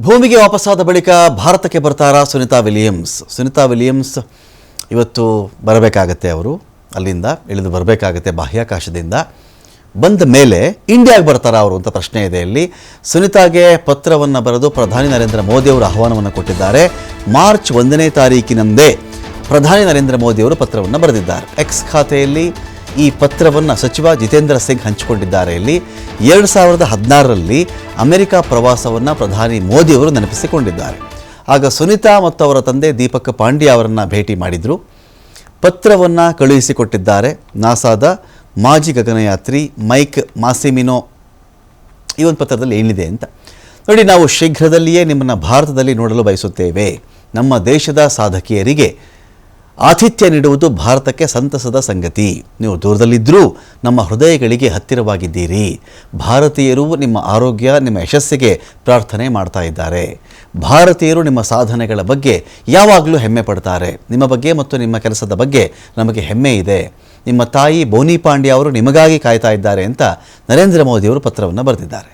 ಭೂಮಿಗೆ ವಾಪಸ್ಸಾದ ಬಳಿಕ ಭಾರತಕ್ಕೆ ಬರ್ತಾರಾ ಸುನಿತಾ ವಿಲಿಯಮ್ಸ್ ಇವತ್ತು ಬರಬೇಕಾಗತ್ತೆ. ಅವರು ಅಲ್ಲಿಂದ ಇಳಿದು ಬರಬೇಕಾಗತ್ತೆ ಬಾಹ್ಯಾಕಾಶದಿಂದ. ಬಂದ ಮೇಲೆ ಇಂಡಿಯಾಗೆ ಬರ್ತಾರಾ ಅವರು ಅಂತ ಪ್ರಶ್ನೆ ಇದೆ. ಇಲ್ಲಿ ಸುನಿತಾಗೆ ಪತ್ರವನ್ನು ಬರೆದು ಪ್ರಧಾನಿ ನರೇಂದ್ರ ಮೋದಿ ಅವರು ಆಹ್ವಾನವನ್ನು ಕೊಟ್ಟಿದ್ದಾರೆ. ಮಾರ್ಚ್ 1ನೇ ತಾರೀಕಿನಂದೇ ಪ್ರಧಾನಿ ನರೇಂದ್ರ ಮೋದಿ ಅವರು ಪತ್ರವನ್ನು ಬರೆದಿದ್ದಾರೆ. ಎಕ್ಸ್ ಖಾತೆಯಲ್ಲಿ ಈ ಪತ್ರವನ್ನು ಸಚಿವ ಜಿತೇಂದ್ರ ಸಿಂಗ್ ಹಂಚಿಕೊಂಡಿದ್ದಾರೆ. ಇಲ್ಲಿ 2016ರಲ್ಲಿ ಅಮೆರಿಕ ಪ್ರವಾಸವನ್ನು ಪ್ರಧಾನಿ ಮೋದಿಯವರು ನೆನಪಿಸಿಕೊಂಡಿದ್ದಾರೆ. ಆಗ ಸುನಿತಾ ಮತ್ತು ಅವರ ತಂದೆ ದೀಪಕ್ ಪಾಂಡ್ಯ ಅವರನ್ನು ಭೇಟಿ ಮಾಡಿದರು. ಪತ್ರವನ್ನು ಕಳುಹಿಸಿಕೊಟ್ಟಿದ್ದಾರೆ ನಾಸಾದ ಮಾಜಿ ಗಗನಯಾತ್ರಿ ಮೈಕ್ ಮಾಸಿಮಿನೋ. ಈ ಒಂದು ಪತ್ರದಲ್ಲಿ ಏನಿದೆ ಅಂತ ನೋಡಿ. ನಾವು ಶೀಘ್ರದಲ್ಲಿಯೇ ನಿಮ್ಮನ್ನು ಭಾರತದಲ್ಲಿ ನೋಡಲು ಬಯಸುತ್ತೇವೆ. ನಮ್ಮ ದೇಶದ ಸಾಧಕಿಯರಿಗೆ ಆತಿಥ್ಯ ನೀಡುವುದು ಭಾರತಕ್ಕೆ ಸಂತಸದ ಸಂಗತಿ. ನೀವು ದೂರದಲ್ಲಿದ್ದರೂ ನಮ್ಮ ಹೃದಯಗಳಿಗೆ ಹತ್ತಿರವಾಗಿದ್ದೀರಿ. ಭಾರತೀಯರು ನಿಮ್ಮ ಆರೋಗ್ಯ, ನಿಮ್ಮ ಯಶಸ್ಸಿಗೆ ಪ್ರಾರ್ಥನೆ ಮಾಡ್ತಾ ಇದ್ದಾರೆ. ಭಾರತೀಯರು ನಿಮ್ಮ ಸಾಧನೆಗಳ ಬಗ್ಗೆ ಯಾವಾಗಲೂ ಹೆಮ್ಮೆ ಪಡ್ತಾರೆ. ನಿಮ್ಮ ಬಗ್ಗೆ ಮತ್ತು ನಿಮ್ಮ ಕೆಲಸದ ಬಗ್ಗೆ ನಮಗೆ ಹೆಮ್ಮೆ ಇದೆ. ನಿಮ್ಮ ತಾಯಿ ಬೋನಿ ಪಾಂಡ್ಯ ಅವರು ನಿಮಗಾಗಿ ಕಾಯ್ತಾ ಇದ್ದಾರೆ ಅಂತ ನರೇಂದ್ರ ಮೋದಿಯವರು ಪತ್ರವನ್ನು ಬರೆದಿದ್ದಾರೆ.